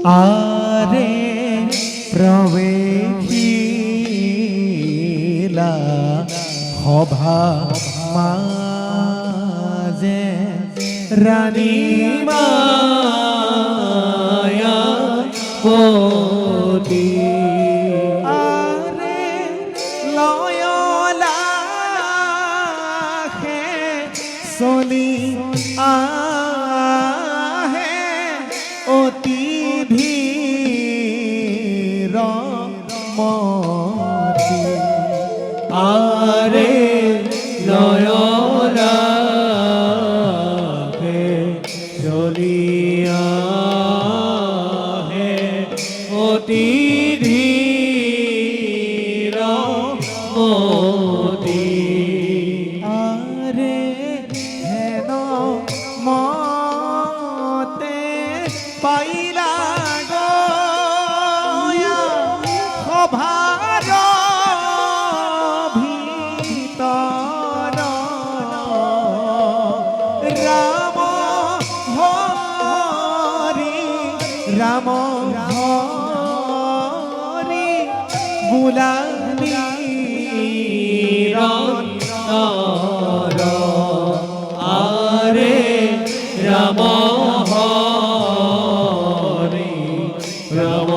আরে প্রবেশিলা সভা মাঝে রানী মায়া পতি আরে লয়লা হে চলি আহে অতি ধীর মতি আরে নয়না হে চলিয়া হে অতি ধীর মতি আরে হেন মতে পাইলা গয়া সভার ভিতর রাম রাম হরি বুলানি আরে রাম হরে রাম